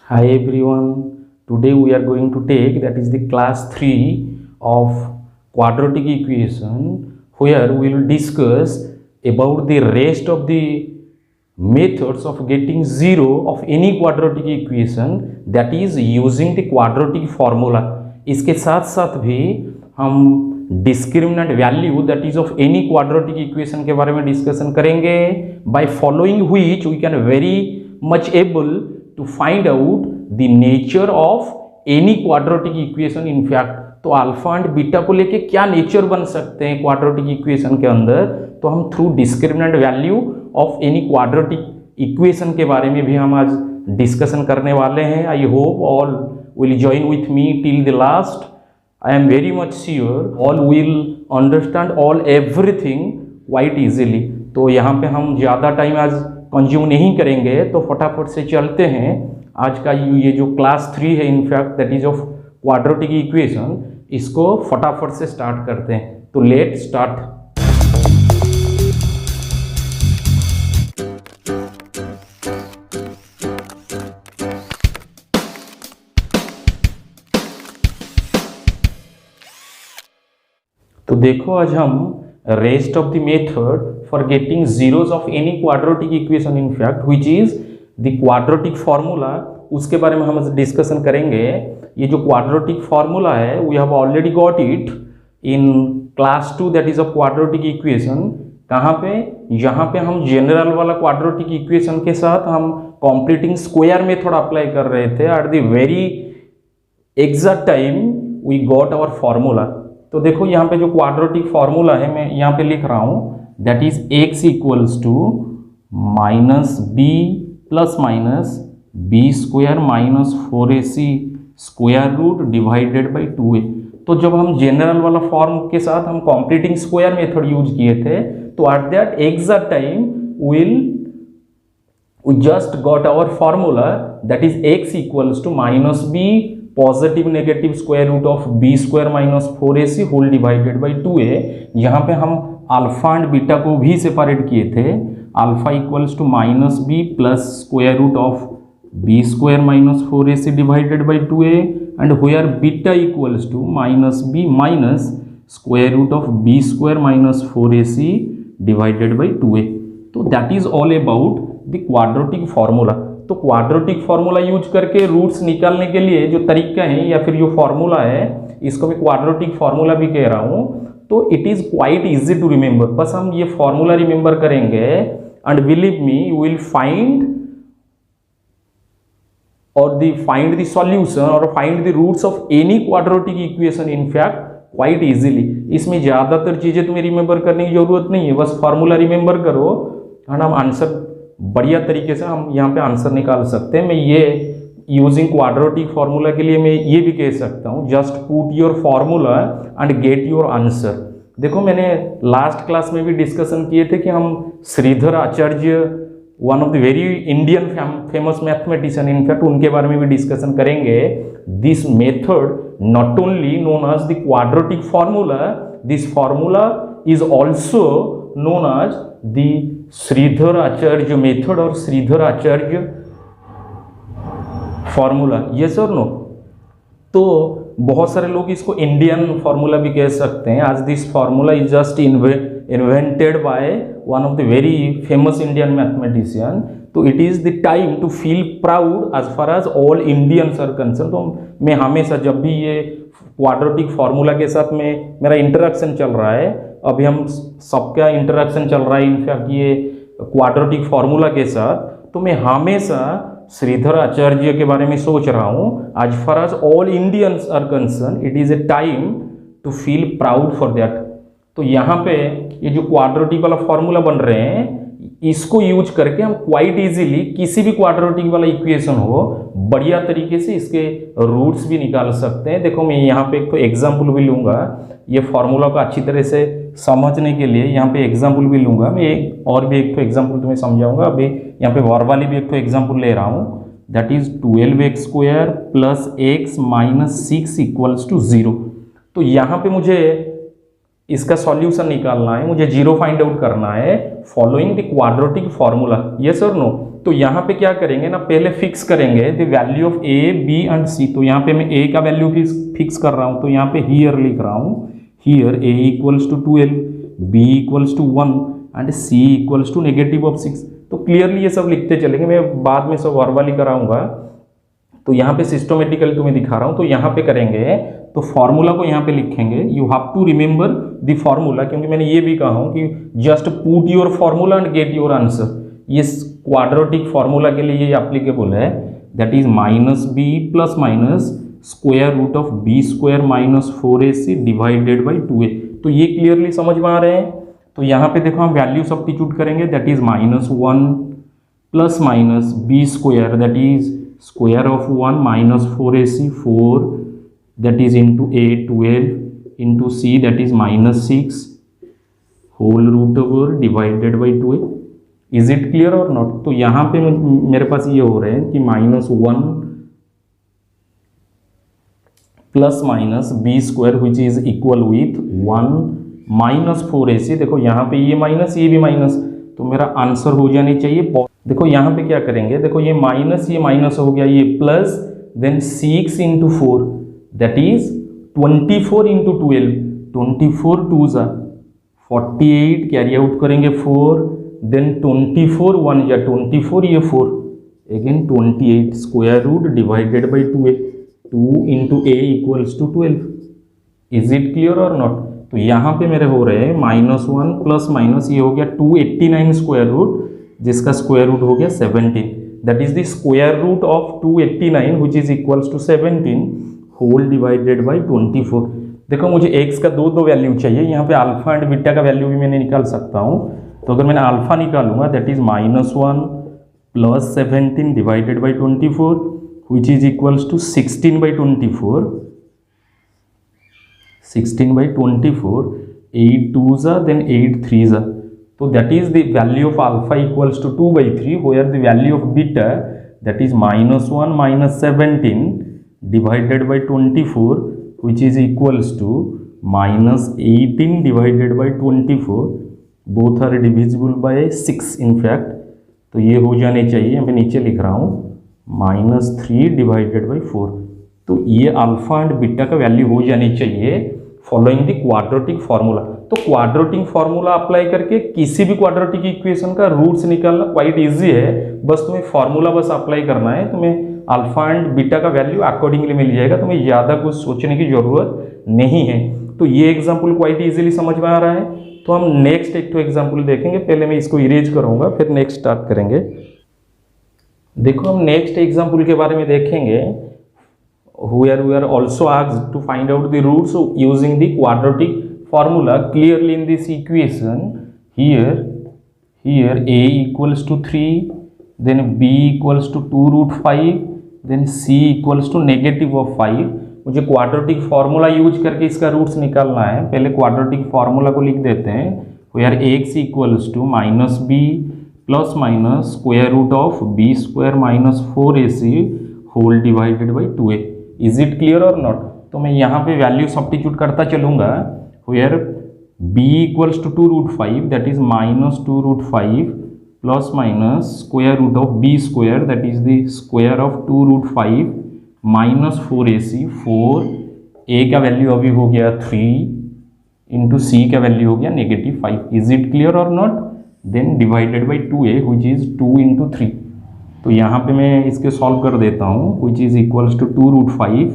Hi everyone, today we are going to take that is the class 3 of quadratic equation where we will discuss about the rest of the methods of getting zero of any quadratic equation that is using the quadratic formula. इसके साथ साथ भी हम discriminant value that is of any quadratic equation के बारे में discussion करेंगे by following which we can very much able to find out the nature of any quadratic equation in fact. तो अल्फा एंड बीटा को लेके क्या nature बन सकते हैं क्वाड्रेटिक इक्वेशन के अंदर, तो हम through discriminant value of any quadratic equation के बारे में भी हम आज डिस्कशन करने वाले हैं। I hope all will join with me till the last. I am very much sure all will understand all everything quite easily। तो यहाँ पे हम ज़्यादा टाइम आज कंज्यूम नहीं करेंगे, तो फटाफट से चलते हैं। आज का ये जो क्लास 3 है in fact that is of quadratic equation, इसको फटाफट से स्टार्ट करते हैं। तो लेट स्टार्ट। तो देखो आज हम rest of the method for getting zeros of any quadratic equation in fact which is the quadratic formula, उसके बारे में हम डिस्कशन करेंगे। ये जो क्वाड्रेटिक फार्मूला है we have already got it in class 2 that is of quadratic equation. कहाँ पे? यहाँ पे हम जनरल वाला क्वाड्रेटिक इक्वेशन के साथ हम कंप्लीटिंग स्क्वायर मेथड अप्लाई कर रहे थे। At the very exact time we got our formula. तो देखो यहाँ पे जो क्वाड्रेटिक फार्मूला है मैं यहाँ पे लिख रहा हूँ that is x equals to minus b plus minus b square minus 4ac square root divided by 2a। तो जब हम जनरल वाला फॉर्म के साथ हम कंप्लीटिंग स्क्वायर मेथड यूज किए थे, तो at that exact time we just got our formula that is x equals to minus b positive negative square root of b square minus 4ac whole divided by 2a। यहाँ पे हम alpha and beta को भी separate किए थे। Alpha equals to minus b plus square root of b square minus 4ac divided by 2a and where beta equals to minus b minus square root of b square minus 4ac divided by 2a। तो that is all about the quadratic formula. तो quadratic formula use करके roots निकालने के लिए जो तरीका है या फिर जो फार्मूला है, इसको मैं क्वाड्रेटिक फार्मूला भी कह रहा हूँ। तो it is quite easy to remember. बस हम ये फार्मूला रिमेंबर करेंगे and believe me you will find find the solution और find the roots of any quadratic equation in fact quite easily. इसमें ज्यादातर चीजें तुम्हें रिमेंबर करने की जरूरत नहीं है, बस फार्मूला रिमेंबर करो एंड हम आंसर बढ़िया तरीके से हम यहाँ पे आंसर निकाल सकते हैं। मैं ये यूजिंग क्वाड्रेटिक फार्मूला के लिए मैं ये भी कह सकता हूँ just put your formula and get your answer. देखो मैंने लास्ट क्लास में भी डिस्कशन किए थे कि हम Shridhar Acharya one of the very Indian famous mathematician in fact उनके बारे में भी डिस्कशन करेंगे। This method not only known as the quadratic formula, this formula is also known as the Shridhar Acharya method और श्रीधर आचार्य फार्मूला। यस और नो? तो बहुत सारे लोग इसको इंडियन फार्मूला भी कह सकते हैं, आज this formula is just invented by one of the very famous Indian mathematician. तो it is the time to feel proud as far as all Indians are concern. तो मैं हमेशा जब भी ये क्वाड्रेटिक फार्मूला के साथ में मेरा इंटरेक्शन चल रहा है, अभी हम सबका इंटरेक्शन चल रहा है इनफैक्ट ये क्वाड्रेटिक फार्मूला के साथ, तो मैं हमेशा श्रीधर आचार्य के बारे में सोच रहा हूँ। As far as all Indians are concern it is a time to feel proud for that. तो यहाँ पे ये जो क्वाड्रेटिक वाला फार्मूला बन रहे हैं, इसको यूज करके हम क्वाइट इजीली किसी भी क्वाड्रेटिक वाला इक्वेशन हो बढ़िया तरीके से इसके रूट्स भी निकाल सकते हैं। देखो मैं यहाँ पे एक तो एग्जाम्पल भी लूँगा, ये फार्मूला को अच्छी तरह से समझने के लिए यहाँ पे एग्जाम्पल भी लूँगा मैं, और भी एक तो एग्जाम्पल तुम्हें समझाऊंगा। अभी यहाँ पे वर्बली भी एक तो एग्जाम्पल ले रहा हूँ that is 12x square plus x minus 6 equals to 0। तो यहाँ पे मुझे इसका सॉल्यूशन निकालना है, मुझे जीरो फाइंड आउट करना है following the quadratic formula. Yes और नो? तो यहाँ पे क्या करेंगे ना, पहले फिक्स करेंगे the value of A B and C. तो यहाँ पे मैं ए का वैल्यू फिक्स कर रहा हूँ, तो यहाँ पे हियर लिख रहा हूँ, here a equals to 12, b equals to 1 and c equals to negative of 6। तो क्लियरली ये सब लिखते चलेंगे, मैं बाद में सब वर्बली कराऊंगा। तो यहाँ पे सिस्टमेटिकली तुम्हें दिखा रहा हूँ। तो यहाँ पे करेंगे तो फॉर्मूला को यहाँ पे लिखेंगे, you have to remember the formula, क्योंकि मैंने ये भी कहा हूँ कि just put your formula and get your answer. ये क्वाड्रेटिक फॉर्मूला के लिए ये एप्लीकेबल है, that is minus b plus minus square root of b square minus 4ac divided by 2a। तो ये क्लियरली समझ में आ रहे हैं। तो यहाँ पे देखो हम वैल्यू सब्स्टिट्यूट करेंगे, that is -1 plus minus b square that is square of 1 minus 4ac 4 that is into a 12 into c that is -6 whole root over divided by 2a। Is it clear और not? तो यहाँ पे मेरे पास ये हो रहे हैं कि -1 plus minus b square which is equal with 1 minus 4ac। देखो यहाँ पे ये माइनस ये भी माइनस, तो मेरा आंसर हो जानी चाहिए। देखो यहाँ पे क्या करेंगे, देखो ये माइनस हो गया, ये plus then 6 into 4 that is 24 into 12, 24 2 जा 48 कैरी आउट करेंगे 4 देन 24 1 जा 24 ये 4 again 28 square root divided by 2a 2 into a equals to 12। Is it clear और नॉट? तो यहाँ पे मेरे हो रहे हैं -1 प्लस माइनस ये हो गया 289 स्क्वायर रूट जिसका स्क्वायर रूट हो गया 17 that is the square root of 289 which is equals to 17 whole divided by 24। देखो मुझे x का दो वैल्यू चाहिए, यहाँ पे अल्फा एंड बीटा का वैल्यू भी मैंने निकाल सकता हूँ। तो अगर मैंने अल्फा निकालूंगा that is -1 plus 17 divided by 24 which is equals to 16 by 24, 16 by 24, 8 2s then 8 3s। So that is the value of alpha equals to 2 by 3, where the value of beta that is -1 minus 17 divided by 24 which is equals to -18 divided by 24, both are divisible by 6 in fact। तो ये हो जाने चाहिए, मैं नीचे लिख रहा हूँ -3 डिवाइडेड बाई 4। तो ये अल्फा एंड बीटा का वैल्यू हो जानी चाहिए फॉलोइंग द क्वाड्रेटिक फार्मूला। तो क्वाड्रेटिक फार्मूला अप्लाई करके किसी भी क्वाड्रेटिक इक्वेशन का रूट्स निकालना क्वाइट इजी है, बस तुम्हें फार्मूला बस अप्लाई करना है, तुम्हें अल्फा एंड बीटा का वैल्यू अकॉर्डिंगली मिल जाएगा, तुम्हें ज़्यादा कुछ सोचने की जरूरत नहीं है। तो ये एग्जाम्पल क्वाइट इजीली समझ में आ रहा है। तो हम नेक्स्ट एक तो एग्जाम्पल देखेंगे, पहले मैं इसको इरेज करूँगा फिर नेक्स्ट स्टार्ट करेंगे। देखो हम नेक्स्ट एग्जाम्पल के बारे में देखेंगे, where we are also asked to find out the roots using the quadratic formula clearly in this equation। here a equals to 3 then b equals to 2 root 5 then c equals to negative of 5। मुझे quadratic formula use करके इसका roots निकालना है। पहले quadratic formula को लिख देते हैं, where x equals to -b plus minus square root of b square minus 4ac whole divided by 2a। Is it clear और नॉट? तो मैं यहाँ पे वैल्यू सब्स्टिट्यूट करता चलूँगा, where b equals to 2 root 5 that is -2 root 5 plus minus square root of b square that is the square of 2 root 5 minus 4ac 4, a का value अभी हो गया 3 इंटू c का वैल्यू हो गया -5। इज इट क्लियर और not? Then divided by 2a which is 2 into 3। तो यहाँ पे मैं इसके सॉल्व कर देता हूँ, which is equals to 2 root 5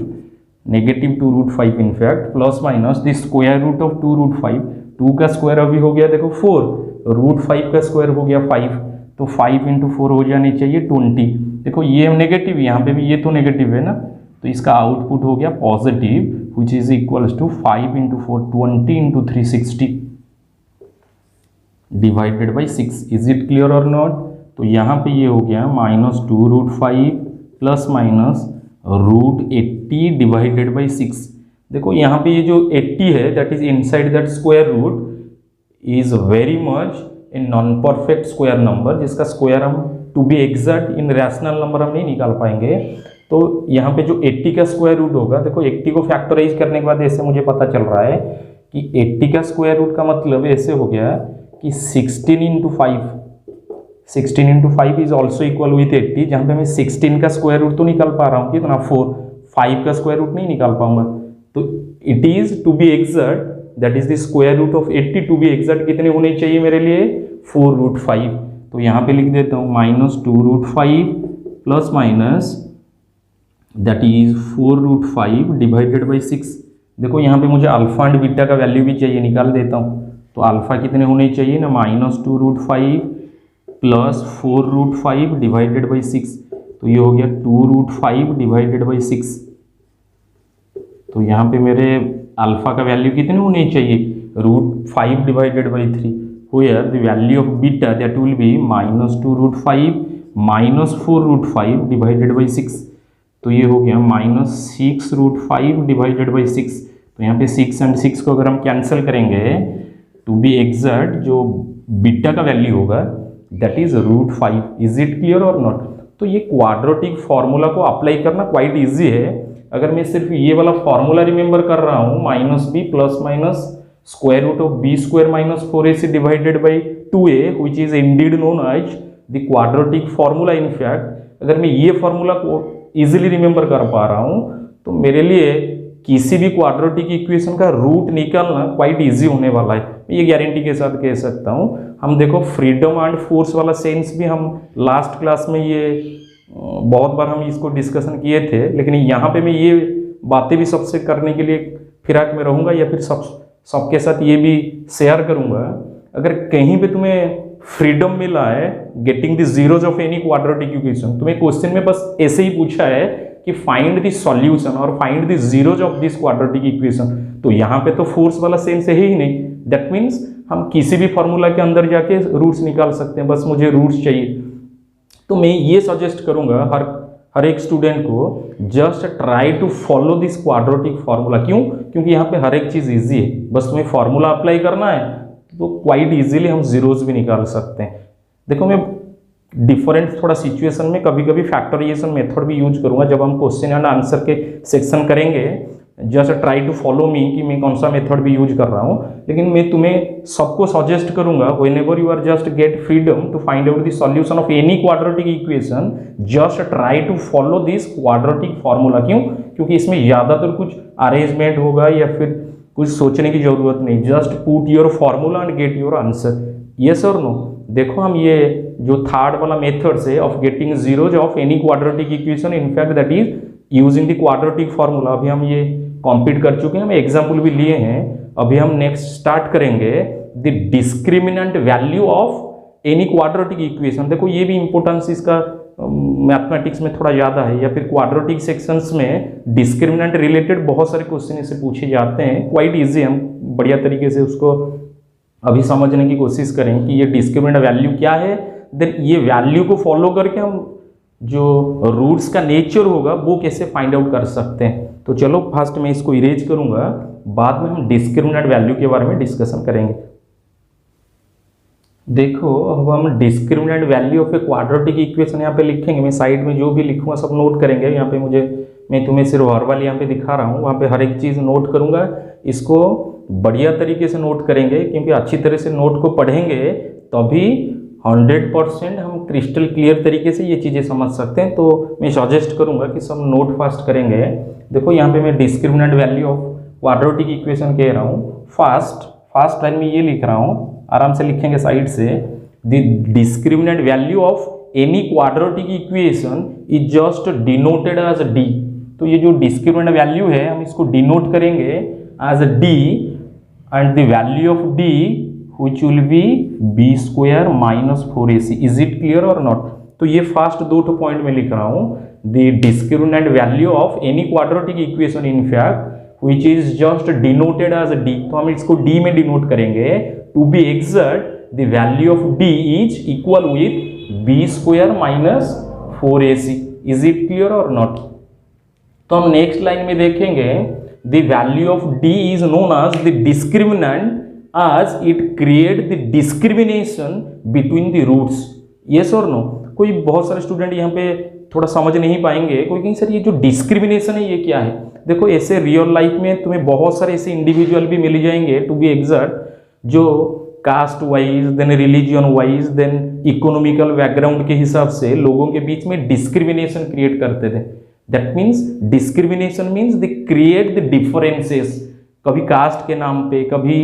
-2 root 5 in fact plus minus the square root of 2 root 5, 2 का स्क्वायर अभी हो गया देखो 4, रूट 5 का स्क्वायर हो गया 5, तो 5 इंटू 4 हो जानी चाहिए 20। देखो ये नेगेटिव, यहाँ पे भी ये तो नेगेटिव है ना, तो इसका आउटपुट हो गया positive which is equals to 5 into 4 20 into 3 60 divided by 6। Is it clear और नॉट? तो यहाँ पे ये हो गया -2 root 5 plus minus root 80 divided by 6। देखो यहाँ पे ये जो 80 है that is inside that square root is very much in non perfect square number, जिसका स्क्वायर हम to be exact irrational number हम नहीं निकाल पाएंगे। तो यहाँ पे जो 80 का स्क्वायर रूट होगा, देखो 80 को फैक्टराइज करने के बाद ऐसे मुझे पता चल रहा है कि 80 का स्क्वायर रूट का मतलब ऐसे हो गया कि 16 into 5, 16 into 5 is also equal with 80, जहाँ पे मैं 16 का स्क्वायर रूट तो निकाल पा रहा हूँ कितना 4, 5 का स्क्वायर रूट नहीं निकाल पाऊंगा। तो it is to be exact that is the square root of 80 to be exact कितने होने चाहिए मेरे लिए 4 रूट 5। तो यहाँ पे लिख देता हूँ -2 root 5 plus minus that is 4 root 5 divided by 6। देखो यहाँ पे मुझे अल्फा एंड बीटा का वैल्यू भी चाहिए, निकाल देता हूँ। तो अल्फा कितने होने चाहिए ना -2 root 5 plus 4 root 5 divided by 6। तो ये हो गया 2 रूट 5 डिवाइडेड बाई 6। तो यहाँ पे मेरे अल्फा का वैल्यू कितने होने चाहिए √5 divided by 3, where the value of beta that will be -2 root 5 minus 4 root 5 divided by 6। तो ये हो गया -6 रूट 5 डिवाइडेड बाई 6। तो यहाँ पे 6 एंड 6 को अगर हम कैंसिल करेंगे टू बी एग्जैक्ट जो बीटा का वैल्यू होगा that is √5। Is it clear और नॉट? तो ये क्वाड्रेटिक फॉर्मूला को अप्लाई करना क्वाइट इजी है। अगर मैं सिर्फ ये वाला फॉर्मूला रिमेंबर कर रहा हूँ -b plus minus square root of b square minus 4ac divided by 2a which is indeed known as the quadratic formula. In fact अगर मैं ये फॉर्मूला को इजीली रिमेंबर कर पा रहा हूँ तो मेरे लिए किसी भी क्वाड्रेटिक इक्वेशन का रूट निकालना क्वाइट इजी होने वाला है, ये गारंटी के साथ कह सकता हूँ। हम देखो फ्रीडम एंड फोर्स वाला सेंस भी हम लास्ट क्लास में ये बहुत बार हम इसको डिस्कशन किए थे, लेकिन यहाँ पे मैं ये बातें भी सबसे करने के लिए फिराक में रहूँगा या फिर सबके साथ ये भी शेयर करूँगा। अगर कहीं पे तुम्हें फ्रीडम मिला है getting the zeros of any quadratic equation, तुम्हें क्वेश्चन में बस ऐसे ही पूछा है कि फाइंड द सॉल्यूशन और find the zeros of this quadratic equation, तो यहाँ पे तो फोर्स वाला सेंस है ही नहीं। दैट मीन्स हम किसी भी फॉर्मूला के अंदर जाके रूट्स निकाल सकते हैं, बस मुझे रूट्स चाहिए। तो मैं ये सजेस्ट करूंगा हर एक स्टूडेंट को just try to follow this quadratic formula. क्यों? क्योंकि यहाँ पे हर एक चीज़ इजी है, बस तुम्हें फार्मूला अप्लाई करना है तो क्वाइट इजीली हम जीरोज भी निकाल सकते हैं। देखो मैं डिफरेंट थोड़ा सिचुएशन में कभी कभी फैक्टराइजेशन मेथड भी यूज करूंगा जब हम क्वेश्चन एंड आंसर के सेक्शन करेंगे। Just try to follow me कि मैं कौन सा मेथड भी यूज कर रहा हूँ, लेकिन मैं तुम्हें सबको सजेस्ट करूंगा whenever you are just get freedom to find out the solution of any quadratic equation just try to follow this quadratic formula. क्यों? क्योंकि इसमें ज़्यादातर कुछ अरेंजमेंट होगा या फिर कुछ सोचने की जरूरत नहीं, just put your formula and get your answer. Yes और नो? देखो हम ये जो थर्ड वाला मेथड से of getting zeros of any quadratic equation in fact that is using the quadratic formula, अभी हम ये कंप्लीट कर चुके हैं, हम एग्जाम्पल भी लिए हैं। अभी हम नेक्स्ट स्टार्ट करेंगे the discriminant value of any quadratic equation. देखो ये भी इंपॉर्टेंस इसका मैथमेटिक्स में थोड़ा ज़्यादा है, या फिर क्वाड्रेटिक सेक्शंस में डिस्क्रिमिनेंट रिलेटेड बहुत सारे क्वेश्चन इससे पूछे जाते हैं। क्वाइट ईजी, हम बढ़िया तरीके से उसको अभी समझने की कोशिश करें कि ये डिस्क्रिमिनेंट वैल्यू क्या है, देन ये वैल्यू को फॉलो करके हम जो रूट्स का नेचर होगा वो कैसे फाइंड आउट कर सकते हैं। तो चलो फर्स्ट मैं इसको इरेज करूंगा, बाद में हम डिस्क्रिमिनेंट वैल्यू के बारे में डिस्कशन करेंगे। देखो अब हम discriminant value of a quadratic equation यहाँ पे लिखेंगे। मैं साइड में जो भी लिखूंगा सब नोट करेंगे। यहाँ पे मैं तुम्हें सिर्फ वर्बल यहाँ पे दिखा रहा हूँ, वहाँ पे हर एक चीज़ नोट करूँगा। इसको बढ़िया तरीके से नोट करेंगे, क्योंकि अच्छी तरह से नोट को पढ़ेंगे तभी 100% हम क्रिस्टल क्लियर तरीके से ये चीज़ें समझ सकते हैं। तो मैं सजेस्ट करूँगा कि सब नोट फास्ट करेंगे। देखो यहाँ पे मैं discriminant value of quadratic equation कह रहा हूँ। फर्स्ट लाइन में ये लिख रहा हूँ, आराम से लिखेंगे साइड से। The discriminant value of any quadratic equation is just denoted as D. तो ये जो डिस्क्रिमिनेंट वैल्यू है हम इसको डिनोट करेंगे as D, and the value of D which will be b square minus 4ac। is it clear or not? तो ये first दो पॉइंट में लिख रहा हूँ, the discriminant value of any quadratic equation in fact which is just denoted as d। तो हम इसको d में डिनोट करेंगे। to be exact the value of d is equal with b square minus 4ac। is it clear or not? तो हम next line में देखेंगे the value of d is known as the discriminant as it create the discrimination between the roots। yes or no? कोई बहुत सारे student यहाँ पे थोड़ा समझ नहीं पाएंगे, कोई सर ये जो डिस्क्रिमिनेशन है ये क्या है। देखो ऐसे रियल लाइफ में तुम्हें बहुत सारे ऐसे इंडिविजुअल भी मिल जाएंगे टू बी एग्जैक्ट जो caste wise, then religion wise, then economical background के हिसाब से लोगों के बीच में डिस्क्रिमिनेशन क्रिएट करते थे। That means discrimination means they create the differences, कभी कास्ट के नाम पे, कभी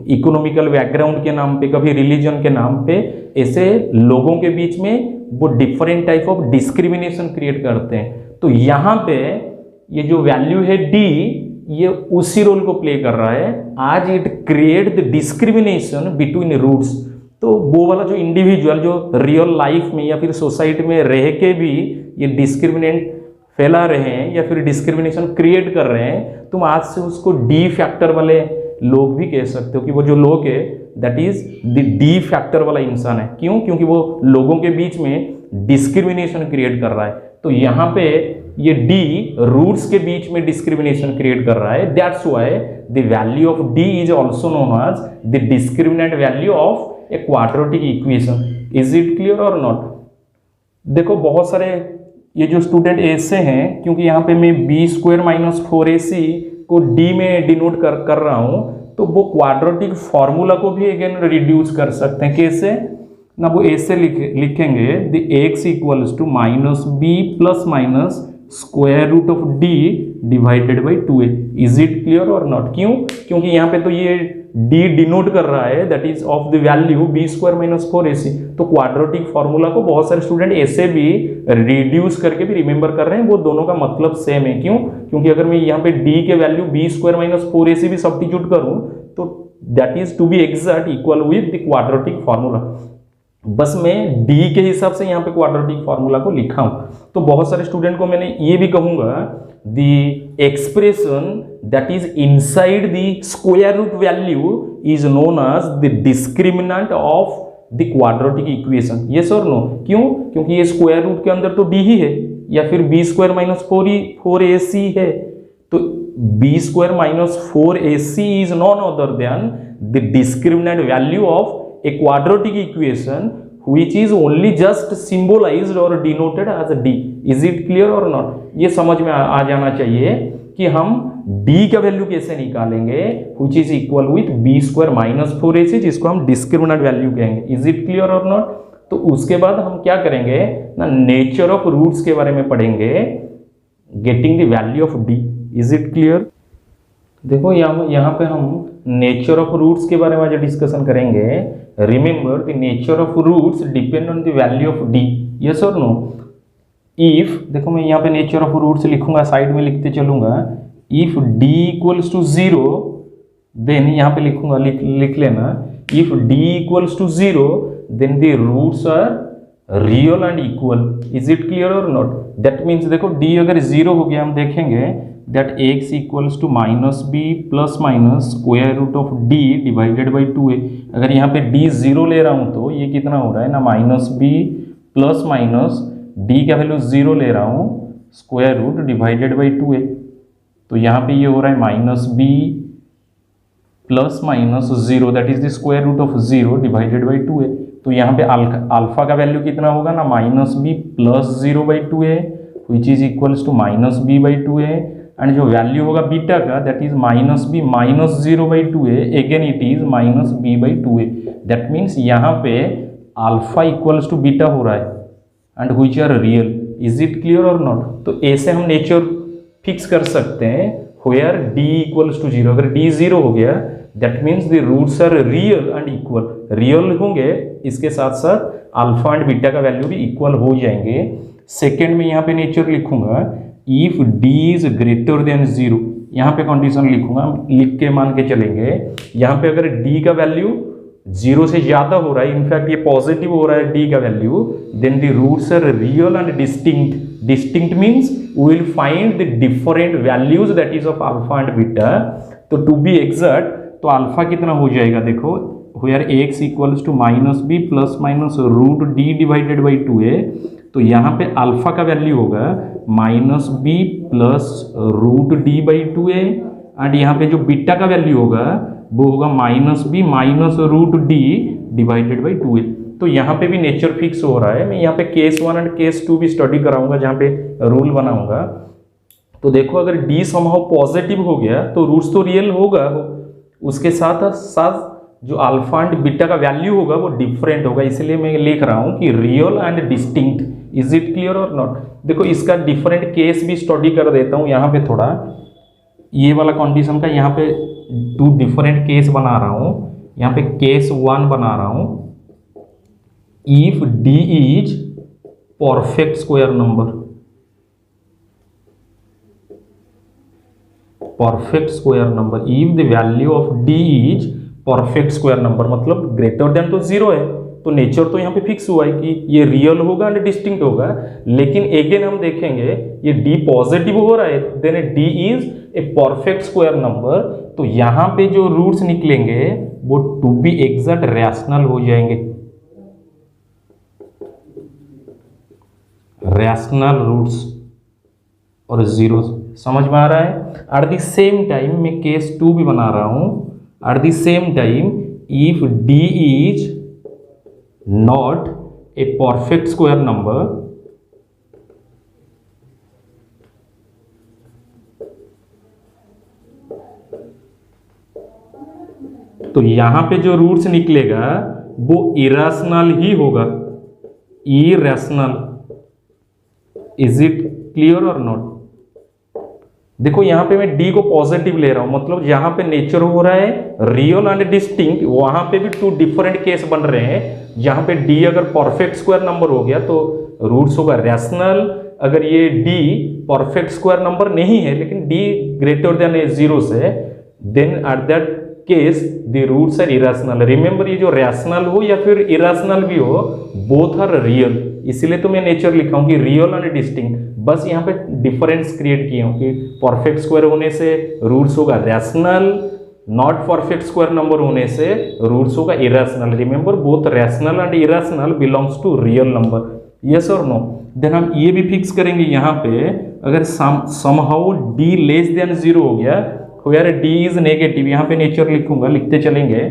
इकोनॉमिकल बैकग्राउंड के नाम पे, कभी रिलीजन के नाम पे, ऐसे लोगों के बीच में वो different type of discrimination create करते हैं। तो यहाँ पे ये जो वैल्यू है डी, ये उसी रोल को प्ले कर रहा है, आज it create the discrimination between roots. तो वो वाला जो इंडिविजुअल जो रियल लाइफ में या फिर सोसाइटी में रह के भी ये डिस्क्रिमिनेट फैला रहे हैं या फिर डिस्क्रिमिनेशन क्रिएट कर रहे हैं, तुम आज से उसको डी फैक्टर वाले लोग भी कह सकते हो कि वो जो लोग है that is the D factor वाला इंसान है। क्यों? क्योंकि वो लोगों के बीच में डिस्क्रिमिनेशन क्रिएट कर रहा है। तो यहाँ पे ये डी रूट्स के बीच में डिस्क्रिमिनेशन क्रिएट कर रहा है। That's why the value of D is also known as the discriminant value of a quadratic equation. Is it clear और नॉट? देखो बहुत सारे ये जो स्टूडेंट ऐसे हैं, क्योंकि यहाँ पे मैं बी स्क्वायर माइनस 4ac को डी में डिनोट कर रहा हूँ, तो वो क्वाड्रेटिक फॉर्मूला को भी अगेन रिड्यूस कर सकते हैं। कैसे ना? वो ऐसे लिखेंगे the x equals to minus b plus minus square root of d divided by 2a। Is it clear और नॉट? क्यों? क्योंकि यहाँ पे तो ये d डिनोट कर रहा है that is of the value b square minus 4ac। तो क्वाड्रेटिक फॉर्मूला को बहुत सारे स्टूडेंट ऐसे भी रिड्यूस करके भी रिमेंबर कर रहे हैं, वो दोनों का मतलब सेम है। क्यों? क्योंकि अगर मैं यहाँ पे d के value b square minus 4ac भी सब्स्टिट्यूट करूँ तो that is to be exact equal with the quadratic formula. बस मैं d के हिसाब से यहाँ पे क्वाड्रेटिक फॉर्मूला को लिखा हूँ। तो बहुत सारे स्टूडेंट को मैंने ये भी कहूँगा the expression that is inside the square root value is known as the discriminant of the quadratic equation। yes or no? क्यों? क्योंकि ये स्क्वायर रूट के अंदर तो d ही है, या फिर b स्क्वायर माइनस 4ac है। तो b square minus 4ac is none other than the discriminant value of a quadratic equation which is only just symbolized or denoted as a d। is it clear or not? ये समझ में आ जाना चाहिए कि हम d का value कैसे निकालेंगे, which is equal with b square minus 4ac, जिसको हम डिस्क्रिमिनेंट वैल्यू कहेंगे। is it clear or not? तो उसके बाद हम क्या करेंगे ना, नेचर ऑफ रूट्स के बारे में पढ़ेंगे, getting the value of d। is it clear? देखो यहाँ पे हम नेचर ऑफ रूट्स के बारे में आज डिस्कशन करेंगे। Remember the nature of roots depend on the value of d. Yes और नो? इफ, देखो मैं यहाँ पे नेचर ऑफ रूट्स लिखूंगा, साइड में लिखते चलूंगा। If d equals to 0 then यहाँ पे लिखूंगा, लिख लेना, if d equals to 0 then the roots are real and equal. Is it clear और नॉट? दैट मीन्स देखो d अगर 0 हो गया, हम देखेंगे that x equals to minus b plus minus square root of d divided by 2a। अगर यहाँ पे d 0 ले रहा हूँ तो ये कितना हो रहा है ना, minus b plus minus d का वैल्यू 0 ले रहा हूँ square root divided by 2a। तो यहाँ पे ये हो रहा है minus b plus minus 0 that is the square root of 0 divided by 2a। तो यहाँ पे अल्फा का वैल्यू कितना होगा ना, minus b plus 0 by 2a which is equals to minus b by 2a, and जो वैल्यू होगा बीटा का that is minus b minus 0 by 2a, again it is minus b by 2a। That means यहाँ पे alpha equals to beta हो रहा है and which are real. Is it clear और not? तो ऐसे हम नेचर फिक्स कर सकते हैं वेयर d इक्वल्स टू 0। अगर d 0 हो गया that means the roots are real and equal. Real होंगे, इसके साथ साथ अल्फा एंड बीटा का वैल्यू भी इक्वल हो जाएंगे। सेकेंड में यहाँ पे नेचर लिखूंगा, if d is greater than 0, यहाँ पे कंडीशन लिखूंगा, लिख के मान के चलेंगे। यहाँ पे अगर d का वैल्यू 0 से ज्यादा हो रहा है, इनफैक्ट ये पॉजिटिव हो रहा है d का value, then the roots are real and distinct. Distinct means we will find the different values that is of alpha and beta. तो टू बी एग्जैक्ट, तो अल्फा कितना हो जाएगा, देखो where x equals to minus b plus minus root d divided by 2a। तो यहाँ पे अल्फा का वैल्यू होगा minus b plus root d by 2a, and यहाँ पे जो बीटा का वैल्यू होगा वो होगा minus b minus root d divided by 2a। तो यहाँ पे भी नेचर फिक्स हो रहा है। मैं यहाँ पे केस 1 एंड केस 2 भी स्टडी कराऊंगा, जहाँ पे रूल बनाऊंगा। तो देखो अगर d समहाउ पॉजिटिव हो गया तो रूट्स तो रियल होगा, उसके साथ साथ जो अल्फा एंड बीटा का वैल्यू होगा वो डिफरेंट होगा, इसलिए मैं लिख रहा हूँ कि real and distinct. Is it clear और नॉट? देखो इसका डिफरेंट केस भी स्टडी कर देता हूँ यहाँ पे थोड़ा, ये वाला कंडीशन का यहाँ पे 2 डिफरेंट केस बना रहा हूँ। यहाँ पे केस 1 बना रहा हूँ, if D is perfect square number, perfect square number, if the value of D is perfect square number, मतलब ग्रेटर देन तो 0 है, तो नेचर तो यहाँ पे फिक्स हुआ है कि ये रियल होगा एंड डिस्टिंक्ट होगा। लेकिन अगेन हम देखेंगे ये डी पॉजिटिव हो रहा है, then d is a perfect square number, तो यहाँ पे जो रूट्स निकलेंगे वो टू बी एग्जैक्ट रैशनल हो जाएंगे, रैशनल रूट्स और जीरो। समझ में आ रहा है? एट द सेम टाइम मैं केस 2 भी बना रहा हूं, at the same time if D is not a perfect square number, तो यहां पे जो रूट्स निकलेगा वो इरेशनल ही होगा, इरेशनल। इज इट क्लियर और नॉट? देखो यहां पे मैं d को पॉजिटिव ले रहा हूं, मतलब जहां पे नेचर हो रहा है रियल एंड डिस्टिंक्ट, वहां पे भी 2 डिफरेंट केस बन रहे हैं। जहां पे d अगर परफेक्ट स्क्वायर नंबर हो गया तो रूट्स होगा रैशनल, अगर ये d परफेक्ट स्क्वायर नंबर नहीं है लेकिन d ग्रेटर देन 0 से, then at that case the roots are irrational. Remember ये जो रैशनल हो या फिर इरेशनल भी हो, बोथ आर रियल, इसीलिए तो मैं नेचर लिखा हूं कि रियल एंड डिस्टिंक्ट। बस यहाँ पे डिफरेंस क्रिएट किए हूं कि परफेक्ट स्क्वायर होने से रूट्स होगा rational, not perfect square number होने से रूट्स होगा irrational. Remember both rational and irrational belongs to real number. Yes और नो? देन हम ये भी फिक्स करेंगे यहाँ पे, अगर समहाउ d लेस देन 0 हो गया, where d is नेगेटिव, यहाँ पे नेचर लिखूंगा, लिखते चलेंगे,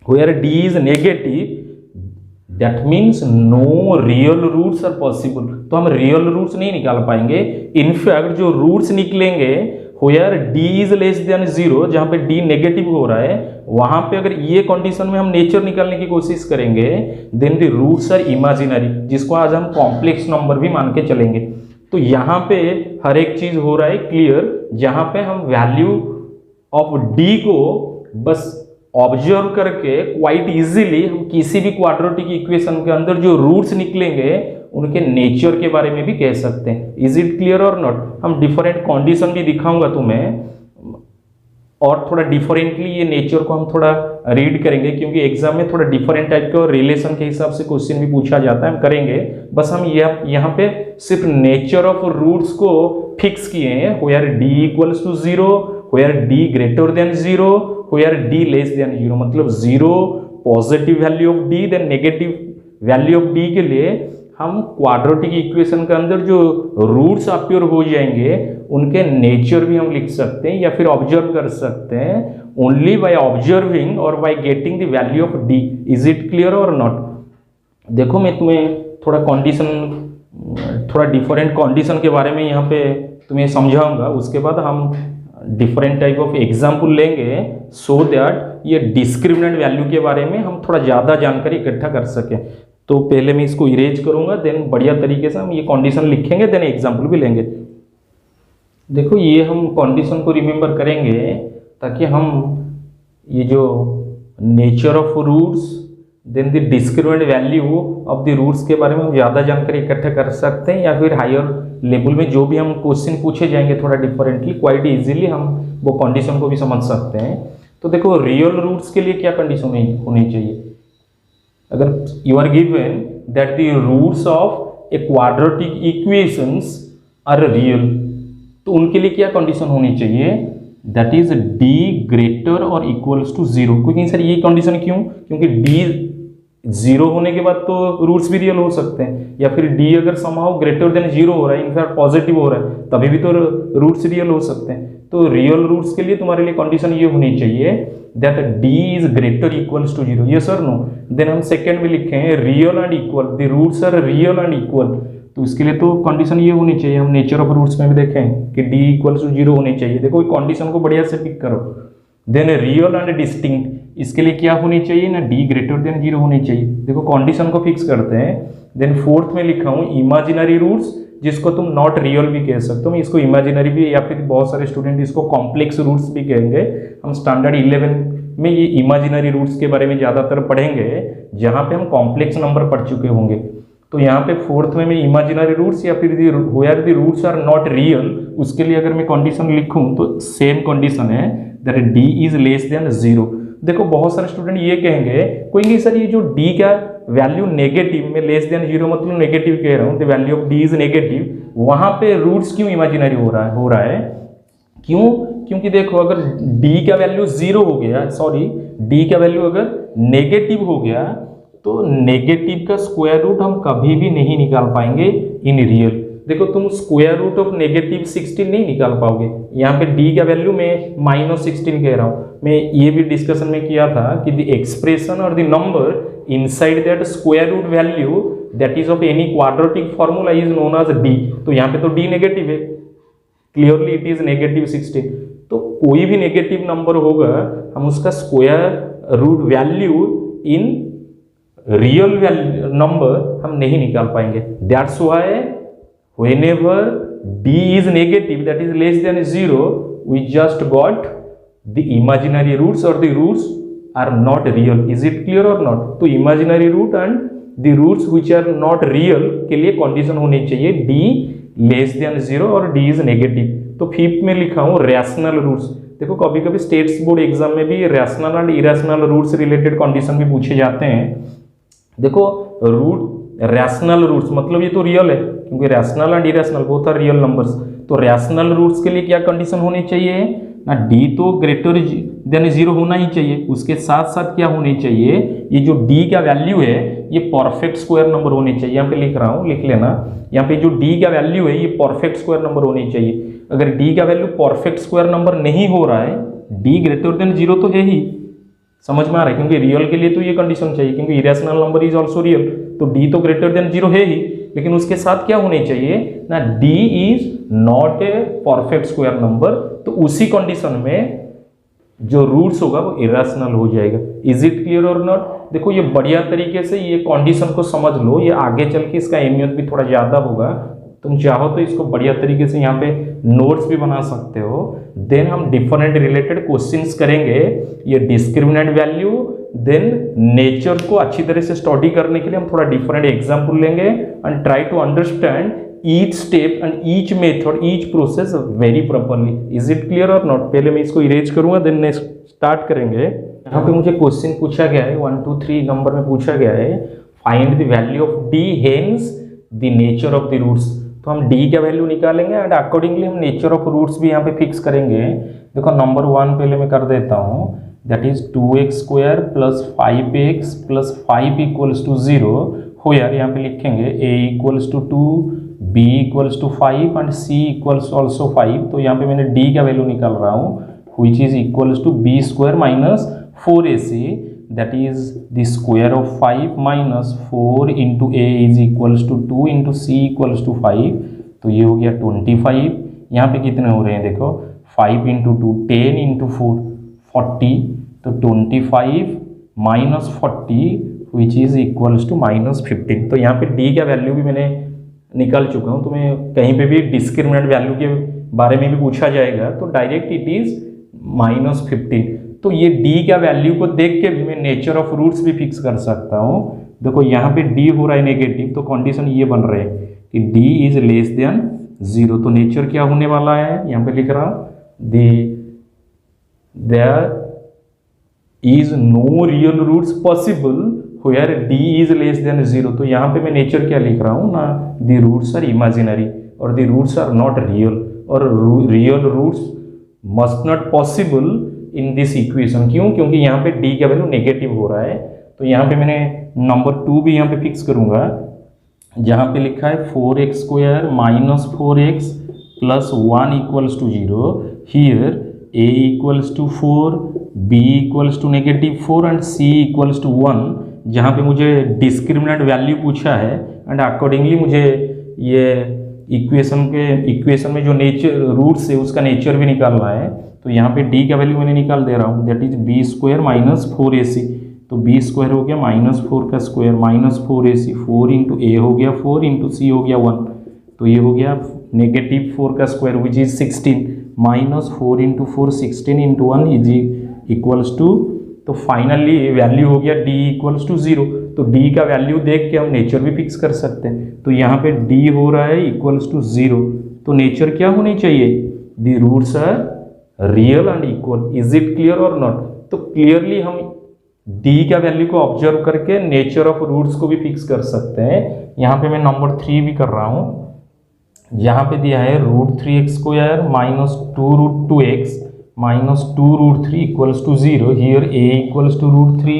where d is negative that means no real roots are possible, तो हम रियल रूट्स नहीं निकाल पाएंगे। इनफैक्ट जो रूट्स निकलेंगे where d is less than 0, जहाँ पे d नेगेटिव हो रहा है, वहां पे अगर ये कंडीशन में हम नेचर निकालने की कोशिश करेंगे, then the roots are imaginary, जिसको आज हम कॉम्प्लेक्स नंबर भी मान के चलेंगे। तो यहाँ पे हर एक चीज हो रहा है क्लियर, जहां पे हम वैल्यू ऑफ d को बस ऑब्जर्व करके क्वाइट इजीली हम किसी भी क्वाड्रेटिक इक्वेशन के अंदर जो रूट्स निकलेंगे उनके नेचर के बारे में भी कह सकते हैं। इज इट क्लियर और नॉट? हम डिफरेंट कंडीशन भी दिखाऊंगा तुम्हें, और थोड़ा डिफरेंटली ये नेचर को हम थोड़ा रीड करेंगे, क्योंकि एग्जाम में थोड़ा डिफरेंट टाइप के रिलेशन के हिसाब से क्वेश्चन भी पूछा जाता है, हम करेंगे। बस हम यहाँ पे सिर्फ नेचर ऑफ रूट्स को फिक्स किए हैं, where d equals to 0, where d greater than 0, where d less than 0, मतलब 0 positive value of d, then negative value of d के लिए हम क्वाड्रेटिक इक्वेशन के अंदर जो रूट्स अपीयर हो जाएंगे उनके नेचर भी हम लिख सकते हैं या फिर ऑब्जर्व कर सकते हैं, ओनली बाय ऑब्जर्विंग और by getting the value of d। Is it clear और नॉट? देखो मैं तुम्हें थोड़ा कंडीशन, थोड़ा डिफरेंट कंडीशन के बारे में यहाँ पे तुम्हें समझाऊंगा, उसके बाद हम डिफरेंट टाइप ऑफ एग्जाम्पल लेंगे, सो दैट ये डिस्क्रिमिनेंट वैल्यू के बारे में हम थोड़ा ज़्यादा जानकारी इकट्ठा कर सकें। तो पहले मैं इसको इरेज करूंगा, देन बढ़िया तरीके से हम ये कंडीशन लिखेंगे, देन एग्जाम्पल भी लेंगे। देखो ये हम कंडीशन को रिमेंबर करेंगे ताकि हम ये जो nature of roots, then the discriminant value of the roots के बारे में हम ज़्यादा जानकारी इकट्ठा कर सकते हैं, या फिर हायर लेवल में जो भी हम क्वेश्चन पूछे जाएंगे थोड़ा डिफरेंटली, क्वाइट इजीली हम वो कंडीशन को भी समझ सकते हैं। तो देखो रियल रूट्स के लिए क्या कंडीशन होनी चाहिए? अगर you are given that the roots of a quadratic equations are real, तो उनके लिए क्या कंडीशन होनी चाहिए? दैट इज d ग्रेटर और इक्वल्स टू 0। क्योंकि सर ये कंडीशन क्यों? क्योंकि d 0 होने के बाद तो रूट्स भी रियल हो सकते हैं, या फिर d अगर समहाउ ग्रेटर देन 0 हो रहा है, इनफैक्ट पॉजिटिव हो रहा है, तभी भी तो रूट्स रियल हो सकते हैं। तो रियल रूट्स के लिए तुम्हारे लिए कंडीशन ये होनी चाहिए that d is greater equals to 0। Yes और नो? देन हम सेकंड में लिखे हैं real and equal, the roots are real and equal, तो इसके लिए तो कंडीशन ये होनी चाहिए, हम नेचर ऑफ रूट्स में भी देखें कि d इक्वल्स टू 0 होनी चाहिए। देखो कंडीशन को बढ़िया से पिक करो। देन रियल एंड डिस्टिंक्ट, इसके लिए क्या होनी चाहिए ना, डी ग्रेटर देन 0 होनी चाहिए। देखो कंडीशन को फिक्स करते हैं। देन फोर्थ में लिखा हूँ इमेजिनरी रूट्स, जिसको तुम नॉट रियल भी कह सकते हो, इसको इमेजिनरी भी, या फिर बहुत सारे स्टूडेंट इसको कॉम्प्लेक्स रूट्स भी कहेंगे। हम स्टैंडर्ड 11 में ये इमेजिनरी रूट्स के बारे में ज़्यादातर पढ़ेंगे, जहाँ पे हम कॉम्प्लेक्स नंबर पढ़ चुके होंगे। तो यहाँ पे फोर्थ में मैं इमेजिनरी रूट्स या फिर where the roots are not real, उसके लिए अगर मैं कंडीशन लिखूँ तो सेम कंडीशन है that d is less than 0। देखो बहुत सारे स्टूडेंट ये कहेंगे सर ये जो डी का वैल्यू नेगेटिव में, लेस देन 0 मतलब नेगेटिव कह रहा हूँ, the value of D is negative, वहाँ पे रूट्स क्यों इमेजिनरी हो रहा है? क्यों? क्योंकि देखो अगर d का वैल्यू 0 हो गया, d का वैल्यू अगर नेगेटिव हो गया तो नेगेटिव का स्क्वायर रूट हम कभी भी नहीं निकाल पाएंगे इन रियल। देखो तुम स्क्वायर रूट ऑफ नेगेटिव 16 नहीं निकाल पाओगे। यहाँ पे d का वैल्यू मैं -16 कह रहा हूँ। मैं ये भी डिस्कशन में किया था कि द एक्सप्रेशन और the number inside that square root value that is of any quadratic formula is known as d। तो यहाँ पे तो d नेगेटिव है, क्लियरली इट इज -16। तो कोई भी नेगेटिव नंबर होगा हम उसका square root value in real number हम नहीं निकाल पाएंगे। That's why whenever d is negative, that is less than 0, we just got the imaginary roots or the roots are not real. Is it clear or not? तो imaginary root and the roots which are not real के लिए condition होनी चाहिए d less than 0 और d is negative। तो fifth में लिखा हूँ रैशनल रूट्स। देखो कभी कभी स्टेट्स बोर्ड एग्जाम में भी rational and irrational roots related condition भी पूछे जाते हैं। देखो रूट रैशनल रूट्स मतलब ये तो रियल है, क्योंकि rational and irrational both are real numbers. तो रैशनल रूट्स के लिए क्या कंडीशन होनी चाहिए ना, d तो ग्रेटर देन 0 होना ही चाहिए, उसके साथ साथ क्या होनी चाहिए, ये जो d का वैल्यू है ये परफेक्ट स्क्वायर नंबर होने चाहिए। यहाँ पे लिख रहा हूँ, लिख लेना, यहाँ पे जो d का वैल्यू है ये परफेक्ट स्क्वायर नंबर होनी चाहिए। अगर d का वैल्यू परफेक्ट स्क्वायर नंबर नहीं हो रहा है, d ग्रेटर देन 0 तो है ही, समझ में आ रहा है, क्योंकि रियल के लिए तो ये कंडीशन चाहिए, क्योंकि irrational number is also real. तो d तो ग्रेटर देन 0 है ही, लेकिन उसके साथ क्या होने चाहिए ना, d is not a perfect square number. तो उसी कंडीशन में जो रूट्स होगा वो इरेशनल हो जाएगा। इज इट क्लियर और नॉट? देखो ये बढ़िया तरीके से ये कंडीशन को समझ लो, ये आगे चल के इसका अहमियत भी थोड़ा ज्यादा होगा। तुम चाहो तो इसको बढ़िया तरीके से यहाँ पे नोट्स भी बना सकते हो। देन हम डिफरेंट रिलेटेड क्वेश्चंस करेंगे, ये डिस्क्रिमिनेंट वैल्यू, देन नेचर को अच्छी तरह से स्टडी करने के लिए हम थोड़ा डिफरेंट एग्जाम्पल लेंगे and try to understand each step and each method, each process very properly. Is it clear और नॉट? पहले मैं इसको इरेज करूंगा, देन नेक्स्ट स्टार्ट करेंगे। यहाँ पे मुझे क्वेश्चन पूछा गया है 1 2 3 नंबर में पूछा गया है, find the value of d hence the nature of the roots. तो हम d का वैल्यू निकालेंगे एंड अकॉर्डिंगली हम नेचर ऑफ रूट्स भी यहाँ पे फिक्स करेंगे। देखो नंबर 1 पहले मैं कर देता हूँ, that is 2x square plus 5x plus 5 equals to 0। हो यार यहाँ पे लिखेंगे a equals to 2, b equals to 5 and c equals also 5। तो यहाँ पे मैंने d का वैल्यू निकाल रहा हूँ, which is equals to b square minus 4ac, that is the square of 5 minus 4 into a is equals to 2 into c equals to 5। तो ये हो गया 25। यहाँ पे कितने हो रहे हैं देखो, 5 into 2 10 into 4 40। तो 25 minus 40 which is equals to minus 15। तो यहाँ पे d का वैल्यू भी मैंने निकाल चुका हूँ। तो मैं कहीं पे भी डिस्क्रिमिनेंट वैल्यू के बारे में भी पूछा जाएगा तो डायरेक्ट इट इज -15। तो ये d का वैल्यू को देख के भी मैं नेचर ऑफ रूट्स भी फिक्स कर सकता हूँ। देखो यहाँ पे d हो रहा है नेगेटिव, तो कंडीशन ये बन रहे हैं कि d इज लेस देन 0। तो नेचर क्या होने वाला है, यहाँ पे लिख रहा हूँ, there is no real roots possible where d is less than 0। तो यहाँ पे मैं नेचर क्या लिख रहा हूँ ना, द रूट्स आर इमेजिनरी और the roots are not real, और real roots must not possible in this equation. क्यों? क्योंकि यहाँ पे d का वैल्यू नेगेटिव हो रहा है। तो यहाँ पे मैंने नंबर 2 भी यहाँ पे फिक्स करूँगा, जहाँ पे लिखा है 4x square minus 4x plus 1 equals to 0। Here a equals to 4, b equals to -4 and c equals to 1। जहाँ पे मुझे डिस्क्रिमिनेंट वैल्यू पूछा है एंड अकॉर्डिंगली मुझे ये इक्वेशन में जो नेचर रूट्स है उसका नेचर भी निकालना है। तो यहाँ पे डी का वैल्यू मैंने निकाल दे रहा हूँ, that is b square minus 4ac। तो बी स्क्वायर हो गया -4 का स्क्वायर माइनस 4ac, 4 इंटू ए हो गया 4 इंटू सी हो गया 1। तो ये हो गया -4 का square which is 16 minus 4 into 4 16 into 1 is equals to, तो फाइनली वैल्यू हो गया d इक्वल्स टू 0। तो d का वैल्यू देख के हम नेचर भी फिक्स कर सकते हैं। तो यहाँ पे d हो रहा है इक्वल्स टू 0, तो नेचर क्या होनी चाहिए, the roots are real and equal. Is it clear और नॉट? तो क्लियरली हम d का वैल्यू को ऑब्जर्व करके नेचर ऑफ रूट्स को भी फिक्स कर सकते हैं। यहाँ पे मैं नंबर 3 भी कर रहा हूँ। यहाँ पे दिया है √3x square minus 2√2x minus 2√3 equals to 0. Here a equals to √3,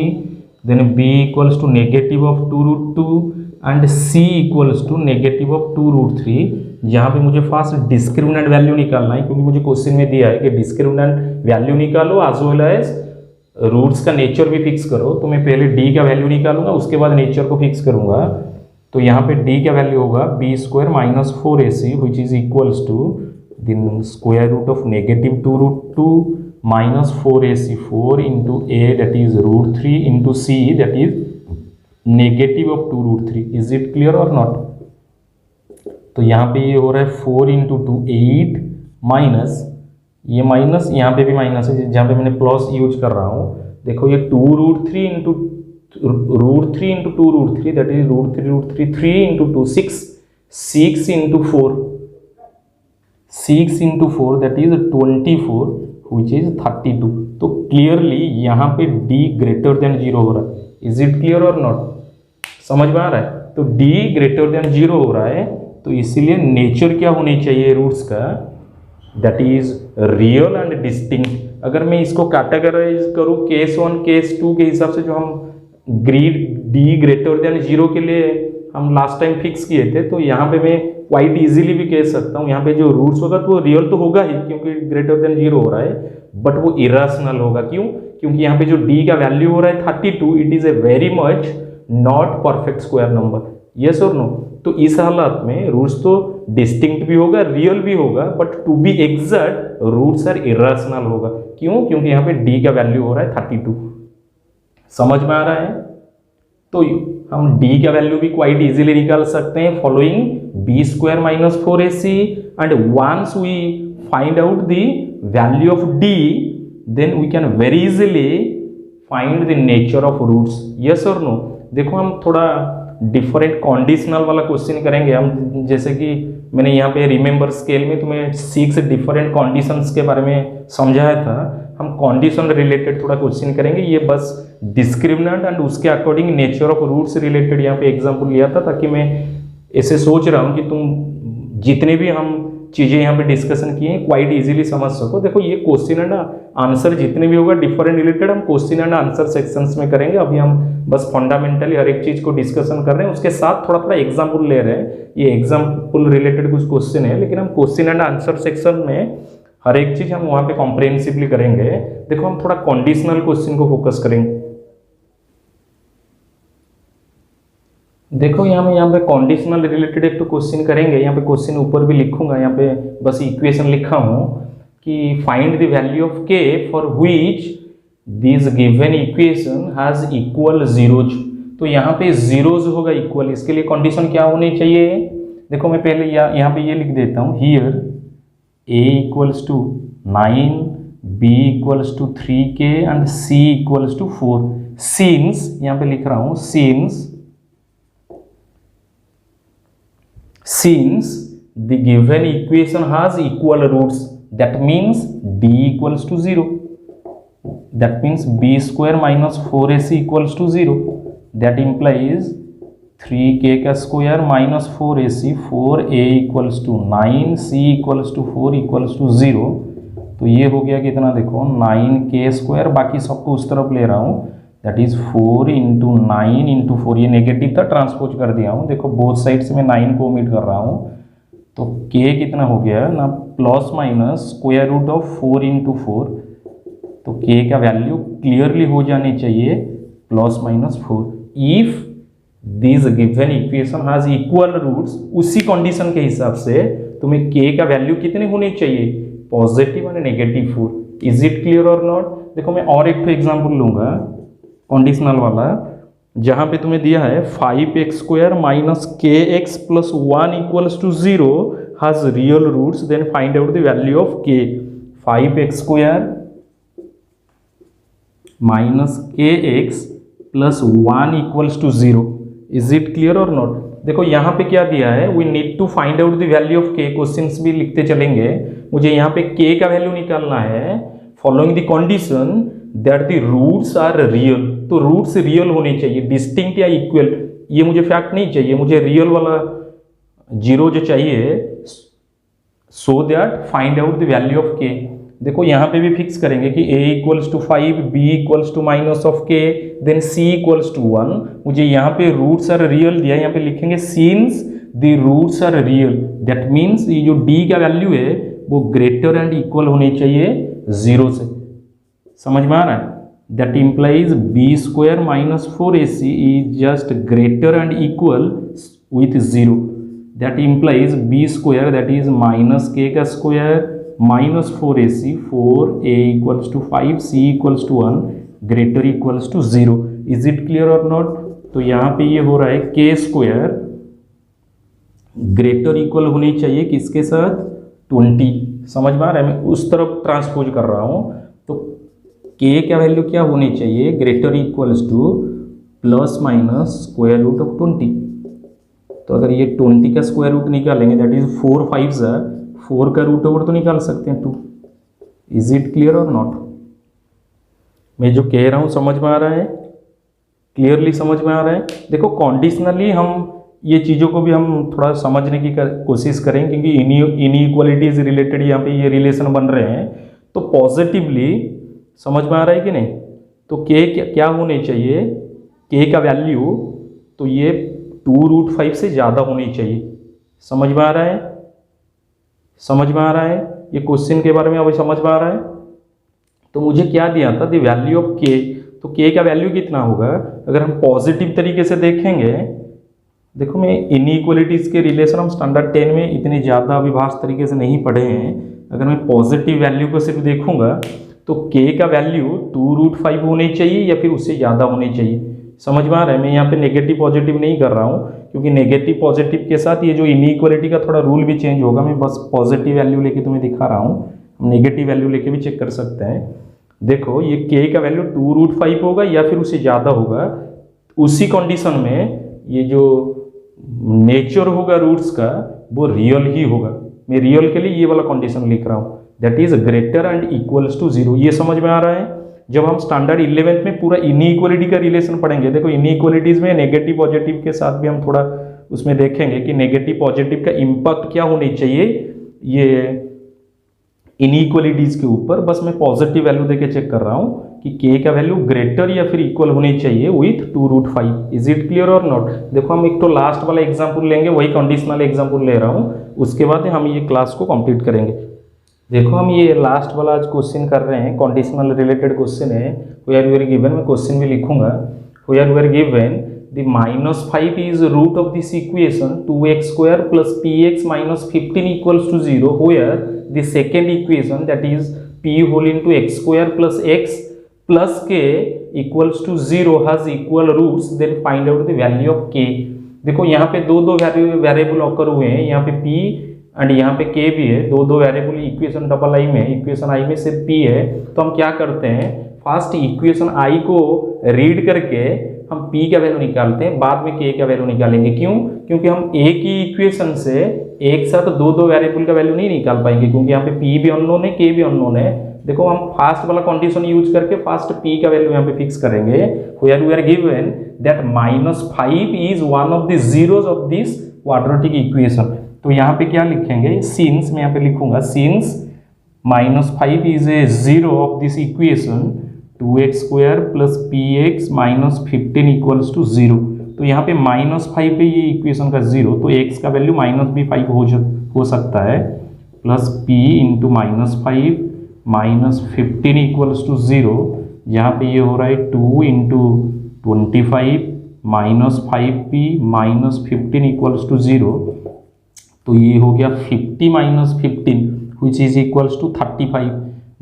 then b equals to negative of 2√2 and c equals to negative of 2√3. यहाँ पे मुझे फास्ट डिस्क्रिमिनेंट वैल्यू निकालना है, क्योंकि मुझे क्वेश्चन में दिया है कि डिस्क्रिमिनेंट वैल्यू निकालो एज वेल एज रूट्स का नेचर भी फिक्स करो। तो मैं पहले d का वैल्यू निकालूंगा, उसके बाद नेचर को फिक्स करूंगा। तो यहाँ पे d का वैल्यू होगा b square minus 4ac which is equals to then square root of negative 2√2 minus 4ac 4 into a that is √3 into c that is negative of 2√3. Is it clear or not? तो यहाँ पे ये हो रहा है 4 into 2 8 minus, ये minus यहाँ पे भी माइनस है, जहाँ पे मैंने प्लस यूज कर रहा हूँ। देखो ये 2√3 into √3 into 2√3 that is √3 3 into 2 6 into 4 6 into 4 that is 24 which is 32। तो क्लियरली यहाँ पे d ग्रेटर देन 0 हो रहा है। इज इट क्लियर और नॉट? समझ में आ रहा है? तो d ग्रेटर देन 0 हो रहा है, तो इसीलिए नेचर क्या होनी चाहिए रूट्स का, that is real and distinct. अगर मैं इसको कैटेगराइज करूँ केस 1 केस 2 के हिसाब से, जो हम d ग्रेटर देन 0 के लिए हम लास्ट टाइम फिक्स किए थे, तो यहाँ पे मैं क्वाइट इजीली भी कह सकता हूँ यहाँ पे जो रूट्स होगा तो वो रियल तो होगा ही, क्योंकि ग्रेटर देन 0 हो रहा है, बट वो इरेशनल होगा। क्यों? क्योंकि यहाँ पे जो d का वैल्यू हो रहा है 32, it is a very much not perfect square number. Yes और नो? तो इस हालत में रूट्स तो डिस्टिंक्ट भी होगा, रियल भी होगा, but to be exact roots are irrational होगा। क्यों? क्योंकि यहाँ पे d का वैल्यू हो रहा है 32। समझ में आ रहा है? तो हम d का वैल्यू भी क्वाइट इजीली निकाल सकते हैं following b square minus 4ac, and once we find out the value of d then we can very easily find the nature of roots. Yes और नो? देखो हम थोड़ा डिफरेंट कंडीशनल वाला question करेंगे हम, जैसे कि मैंने यहाँ पे रिमेंबर स्केल में तुम्हें 6 डिफरेंट कंडीशंस के बारे में समझाया था। हम कंडीशन रिलेटेड थोड़ा क्वेश्चन करेंगे, ये बस डिस्क्रिमिनेंट एंड उसके according nature of roots related यहाँ पे एग्जांपल लिया था, ताकि मैं ऐसे सोच रहा हूँ कि तुम जितने भी हम चीज़ें यहाँ पे डिस्कशन किए हैं क्वाइट इजीली समझ सको। देखो ये क्वेश्चन एंड आंसर जितने भी होगा डिफरेंट रिलेटेड हम क्वेश्चन एंड आंसर सेक्शंस में करेंगे। अभी हम बस फंडामेंटली हर एक चीज़ को डिस्कशन कर रहे हैं, उसके साथ थोड़ा थोड़ा एग्जाम्पल ले रहे हैं। ये एग्जाम्पल रिलेटेड कुछ क्वेश्चन है, लेकिन हम क्वेश्चन एंड आंसर सेक्शन में हर एक चीज़ हम वहाँ पे कॉम्प्रिहेंसिवली करेंगे। देखो हम थोड़ा कंडीशनल क्वेश्चन को फोकस करेंगे। देखो यहाँ पे कंडीशनल रिलेटेड एक तो क्वेश्चन करेंगे। यहाँ पे क्वेश्चन ऊपर भी लिखूंगा, यहाँ पे बस इक्वेशन लिखा हूँ कि find the value of k for which this given equation has equal zeros. तो यहाँ पे जीरोज होगा इक्वल, इसके लिए कंडीशन क्या होनी चाहिए? देखो मैं पहले यहाँ पे ये लिख देता हूँ, here a equals to 9, b equals to 3k and c equals to 4। Since यहाँ पे लिख रहा हूँ, since the given equation has equal roots, that means d equals to 0, that means b square minus 4ac equals to 0, that implies 3k का square minus 4ac 4a equals to 9, c equals to 4 equals to 0। तो ये हो गया कितना? देखो 9k square, बाकी सबको उस तरफ ले रहा हूँ, दैट इज 4 इंटू 9 इंटू 4, ये नेगेटिव था ट्रांसपोज कर दिया हूँ। देखो बोथ साइड से मैं 9 को ओमिट कर रहा हूँ, तो k कितना हो गया ना, plus minus square root of 4 into 4। तो k का वैल्यू क्लियरली हो जानी चाहिए plus minus 4 if this given equation has equal roots, उसी कंडीशन के हिसाब से तुम्हें k का वैल्यू कितने होने चाहिए, पॉजिटिव और नेगेटिव 4। इज इट क्लियर और नॉट? देखो मैं और एक तो एग्जाम्पल लूंगा कंडीशनल वाला, जहां पे तुम्हें दिया है 5x² minus kx plus 1 equals to 0 has real roots, then find out the value of k। 5x² minus kx plus 1 equals to 0। Is it clear और नॉट? देखो यहाँ पे क्या दिया है, we need to find out the value of k। Questions भी लिखते चलेंगे, मुझे यहाँ पे k का वैल्यू निकालना है following the condition that the roots are real. तो रूट्स रियल होने चाहिए, डिस्टिंक्ट या इक्वल, ये मुझे फैक्ट नहीं चाहिए, मुझे रियल वाला जीरो जो चाहिए, so that find out the value of k। देखो यहाँ पे भी फिक्स करेंगे कि a equals to 5, b equals to minus of k, then c equals to 1। मुझे यहाँ पे रूट्स आर रियल दिया है, यहाँ पे लिखेंगे since the roots are real, that means ये जो d का वैल्यू है वो ग्रेटर एंड इक्वल होने चाहिए 0 से। समझ में आ रहा है? That implies b² minus 4ac is just greater and equal with 0। That implies b² that is minus k का square minus 4ac, 4a equals to 5, c equals to 1, greater equals to 0। Is it clear और not? तो यहाँ पे ये हो रहा है k² greater equal होनी चाहिए किसके साथ, 20। समझ में आ रहा है? मैं उस तरफ ट्रांसपोज कर रहा हूँ, तो k का वैल्यू क्या होनी चाहिए, greater equals to plus minus square root of 20। तो अगर ये 20 का स्क्वायर रूट निकालेंगे दैट इज 4 5 4 का रूट ओवर तो निकाल सकते हैं 2। इज इट क्लियर और नॉट? मैं जो कह रहा हूँ समझ में आ रहा है, क्लियरली समझ में आ रहा है? देखो कंडीशनली हम ये चीज़ों को भी हम थोड़ा समझने की कोशिश करें, क्योंकि इनइक्वालिटीज रिलेटेड यहाँ पे ये रिलेशन बन रहे हैं, तो पॉजिटिवली समझ में आ रहा है कि नहीं? तो k क्या होने चाहिए, k का वैल्यू तो ये 2√5 से ज़्यादा होनी चाहिए। समझ में आ रहा है? समझ में आ रहा है? ये क्वेश्चन के बारे में अभी समझ में आ रहा है? तो मुझे क्या दिया था, द वैल्यू ऑफ k। तो k का वैल्यू कितना होगा, अगर हम पॉजिटिव तरीके से देखेंगे, देखो मैं इनइक्वालिटीज़ के रिलेशन हम स्टैंडर्ड 10 में इतने ज़्यादा अभिभाष तरीके से नहीं पढ़े हैं। अगर मैं पॉजिटिव वैल्यू को सिर्फ देखूंगा तो k का वैल्यू 2√5 होनी चाहिए या फिर उससे ज़्यादा होनी चाहिए। समझ में आ रहा है? मैं यहाँ पे नेगेटिव पॉजिटिव नहीं कर रहा हूँ, क्योंकि नेगेटिव पॉजिटिव के साथ ये जो इनइक्वालिटी का थोड़ा रूल भी चेंज होगा। मैं बस पॉजिटिव वैल्यू लेके तुम्हें दिखा रहा हूँ, हम नेगेटिव वैल्यू लेके भी चेक कर सकते हैं। देखो ये k का वैल्यू 2√5 होगा या फिर उससे ज़्यादा होगा, उसी कंडीशन में ये जो नेचर होगा रूट्स का वो रियल ही होगा। मैं रियल के लिए ये वाला कंडीशन लिख रहा हूँ, that is greater and equals to 0। ये समझ में आ रहा है? जब हम स्टैंडर्ड 11th में पूरा इनइक्वालिटी का रिलेशन पढ़ेंगे, देखो इनइक्वालिटीज में नेगेटिव पॉजिटिव के साथ भी हम थोड़ा उसमें देखेंगे कि नेगेटिव पॉजिटिव का इम्पैक्ट क्या होनी चाहिए ये इनइक्वालिटीज के ऊपर। बस मैं पॉजिटिव वैल्यू देके चेक कर रहा हूँ कि k का वैल्यू ग्रेटर या फिर इक्वल होनी चाहिए विथ 2√5। इज इट क्लियर और नॉट? देखो हम एक तो लास्ट वाला एग्जाम्पल लेंगे, वही कंडीशनल एग्जाम्पल ले रहा हूँ, उसके बाद हम ये क्लास को कंप्लीट करेंगे। देखो हम ये लास्ट वाला आज क्वेश्चन कर रहे हैं, कंडीशनल रिलेटेड क्वेश्चन है। वेयर वी आर गिवन, मैं क्वेश्चन भी लिखूंगा। Where we are given the -5 is root of this equation 2x² plus px minus 15 equals to 0, where the second equation that is p whole into x² plus x plus k equals to 0 has equal roots, then find out the value of k। देखो यहाँ पे दो variable occur हुए हैं, यहाँ पे p and यहाँ पे k भी है, दो वेरिएबल इक्वेशन डबल i में, इक्वेशन i में सिर्फ p है। तो हम क्या करते हैं, फर्स्ट इक्वेशन i को रीड करके हम p का वैल्यू निकालते हैं, बाद में k का वैल्यू निकालेंगे। क्यों? क्योंकि हम एक ही इक्वेशन से एक साथ दो वेरिएबल का वैल्यू नहीं निकाल पाएंगे, क्योंकि यहाँ पे p भी अननोन है, k भी अननोन है। देखो हम फास्ट वाला कंडीशन यूज करके फास्ट p का वैल्यू यहाँ पे फिक्स करेंगे। Where we are given that -5 is one of the zeros of this quadratic equation. तो यहाँ पे क्या लिखेंगे, सिंस, मैं यहाँ पे लिखूंगा since -5 is a zero of this equation 2x² plus px minus 15 equals to 0। तो यहाँ पे -5 पे ये इक्वेशन का 0, तो x का वैल्यू -5 हो सकता है, plus p into -5 minus 15 equals to 0। यहाँ पे ये हो रहा है 2 इंटू 25 -5p -15 इक्वल्स टू 0। तो ये हो गया 50 -15 which is equals to 35।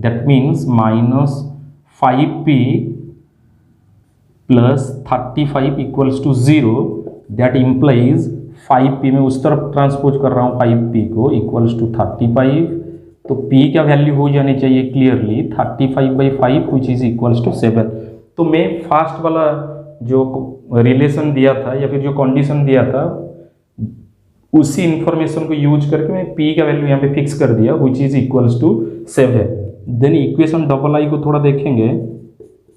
That means -5p plus 35 equals to 0। That implies 5p में उस तरफ ट्रांसपोज कर रहा हूँ 5p को इक्वल्स टू 35। तो p का वैल्यू हो जानी चाहिए clearly 35/5 which is equals to 7। तो मैं फास्ट वाला जो रिलेशन दिया था या फिर जो कंडीशन दिया था उसी इंफॉर्मेशन को यूज करके मैं p का वैल्यू यहाँ पे फिक्स कर दिया which is equals to 7। Then equation double I को थोड़ा देखेंगे।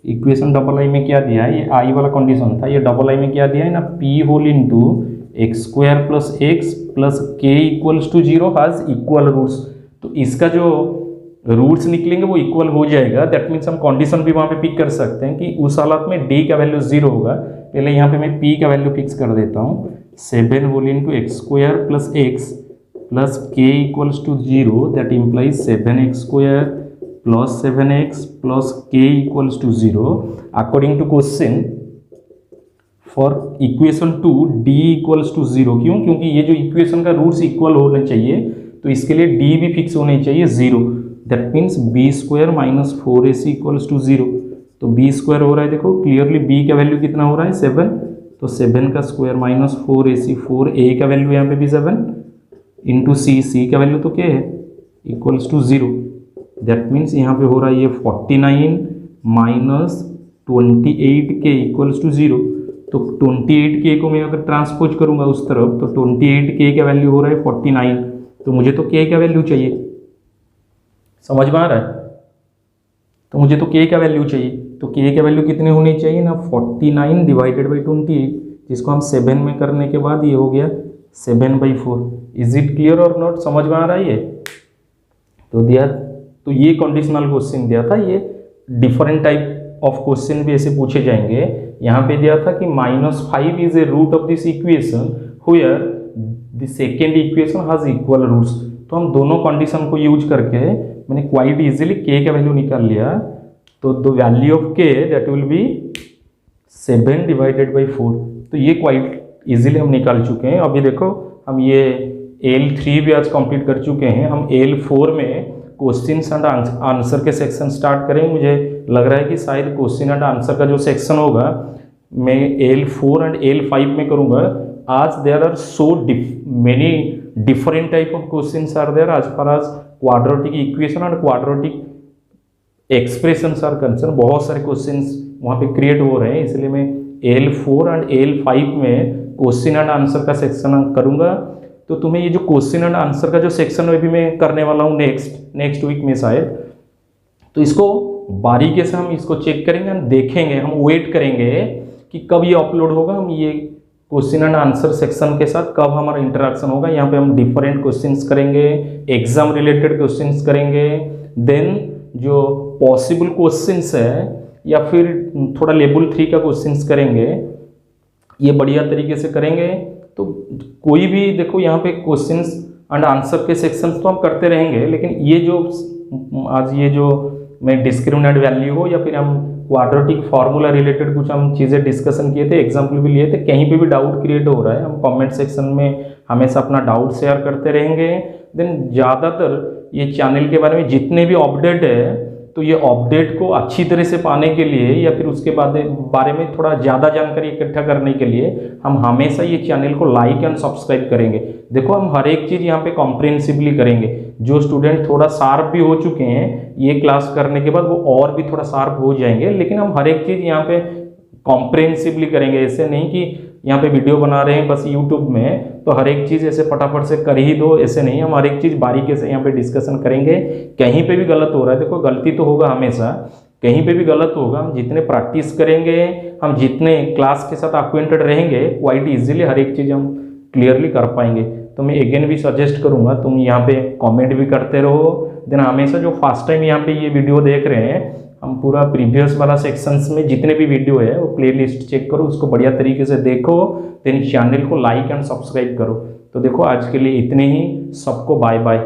इक्वेशन डबल आई में क्या दिया है, ये आई वाला कंडीशन था, ये डबल आई में क्या दिया है ना, p whole into x square plus x plus k equals to 0 has equal roots. तो इसका जो रूट्स निकलेंगे वो इक्वल हो जाएगा। दैट मीन्स हम कंडीशन भी वहाँ पे पिक कर सकते हैं कि उस हालत में d का वैल्यू 0 होगा। पहले यहाँ पे मैं p का वैल्यू फिक्स कर देता हूँ 7 whole into x square plus x plus k equals to 0। That implies 7x square plus 7x plus k equals to 0। According to question for equation 2 d equals to 0। क्यों? क्योंकि ये जो equation का roots equal होने चाहिए तो इसके लिए d भी फिक्स होने चाहिए 0। That means b square minus 4ac equals to 0। तो b स्क्वायर हो रहा है, देखो क्लियरली b का वैल्यू कितना हो रहा है 7। तो 7 का स्क्वायर माइनस 4ac, 4a का वैल्यू यहाँ पे भी 7 इंटू c का वैल्यू तो क्या है इक्वल्स टू 0। दैट मीन्स यहाँ पे हो रहा है ये 49 माइनस 28k इक्वल्स टू 0। तो 28k को मैं अगर ट्रांसपोज करूंगा उस तरफ तो 28k का वैल्यू हो रहा है 49। तो मुझे तो k का वैल्यू चाहिए, समझ में आ रहा है? तो मुझे तो k का वैल्यू चाहिए। तो k का वैल्यू कितने होने चाहिए ना 49 डिवाइडेड बाई 28, जिसको हम 7 में करने के बाद ये हो गया 7/4। इज इट क्लियर और नॉट? समझ में आ रहा है ये? तो ये कंडीशनल क्वेश्चन दिया था। ये डिफरेंट टाइप ऑफ क्वेश्चन भी ऐसे पूछे जाएंगे। यहाँ पे दिया था कि -5 is a root of this equation where the second equation has equal roots. तो हम दोनों कंडीशन को यूज करके मैंने क्वाइट इजीली k का वैल्यू निकाल लिया। तो the value of k that will be 7 divided by 4। तो ये क्वाइट इजीली हम निकाल चुके हैं। अभी देखो हम ये L3 भी आज कंप्लीट कर चुके हैं। हम L4 में क्वेश्चन एंड आंसर के सेक्शन स्टार्ट करेंगे। मुझे लग रहा है कि शायद क्वेश्चन एंड आंसर का जो सेक्शन होगा मैं L4 एंड L5 में करूँगा। आज there are so many different type of questions are there as far as quadratic equation and quadratic expressions are concerned। बहुत सारे questions वहाँ पे create हो रहे हैं, इसलिए मैं L4 and L5 में question and answer का section करूँगा। तो तुम्हें ये जो question and answer का जो section है भी मैं करने वाला हूँ नेक्स्ट वीक में शायद। तो इसको बारीकी से हम इसको चेक करेंगे, हम देखेंगे, हम वेट करेंगे कि कब ये अपलोड होगा। हम ये क्वेश्चन एंड आंसर सेक्शन के साथ कब हमारा इंटरेक्शन होगा। यहाँ पे हम डिफरेंट क्वेश्चंस करेंगे, एग्जाम रिलेटेड क्वेश्चंस करेंगे, देन जो पॉसिबल क्वेश्चंस है या फिर थोड़ा लेवल 3 का क्वेश्चंस करेंगे। ये बढ़िया तरीके से करेंगे। तो कोई भी देखो यहाँ पे क्वेश्चंस एंड आंसर के सेक्शंस तो हम करते रहेंगे, लेकिन ये जो आज ये जो मैं डिस्क्रिमिनेंट वैल्यू हो या फिर हम क्वाड्रेटिक फार्मूला रिलेटेड कुछ हम चीज़ें डिस्कशन किए थे, एग्जाम्पल भी लिए थे, कहीं पे भी डाउट क्रिएट हो रहा है हम कमेंट सेक्शन में हमेशा अपना डाउट शेयर करते रहेंगे। देन ज़्यादातर ये चैनल के बारे में जितने भी अपडेट है तो ये अपडेट को अच्छी तरह से पाने के लिए या फिर उसके बारे में थोड़ा ज़्यादा जानकारी इकट्ठा करने के लिए हम हमेशा ये चैनल को लाइक एंड सब्सक्राइब करेंगे। देखो हम हर एक चीज़ यहाँ पे कॉम्प्रिहेंसिवली करेंगे। जो स्टूडेंट थोड़ा शार्प भी हो चुके हैं ये क्लास करने के बाद वो और भी थोड़ा शार्प हो जाएंगे, लेकिन हम हर एक चीज़ यहाँ पे कॉम्प्रिहेंसिवली करेंगे। ऐसे नहीं कि यहाँ पे वीडियो बना रहे हैं बस यूट्यूब में तो हर एक चीज़ ऐसे फटाफट से कर ही दो, ऐसे नहीं। हम हर एक चीज़ बारीकी से यहाँ पे डिस्कशन करेंगे। कहीं पे भी गलत हो रहा है, देखो गलती तो होगा हमेशा, कहीं पे भी गलत होगा। हम जितने प्रैक्टिस करेंगे, हम जितने क्लास के साथ अक्वेंटेड रहेंगे, क्वाइट इजीली हर एक चीज़ हम क्लियरली कर पाएंगे। तो मैं अगेन भी सजेस्ट करूँगा तुम यहाँ पे कमेंट भी करते रहो। देन हमेशा जो फर्स्ट टाइम यहाँ पे ये वीडियो देख रहे हैं, हम पूरा प्रीवियस वाला सेक्शंस में जितने भी वीडियो है वो प्लेलिस्ट चेक करो, उसको बढ़िया तरीके से देखो, देन चैनल को लाइक एंड सब्सक्राइब करो। तो देखो आज के लिए इतने ही, सबको बाय बाय।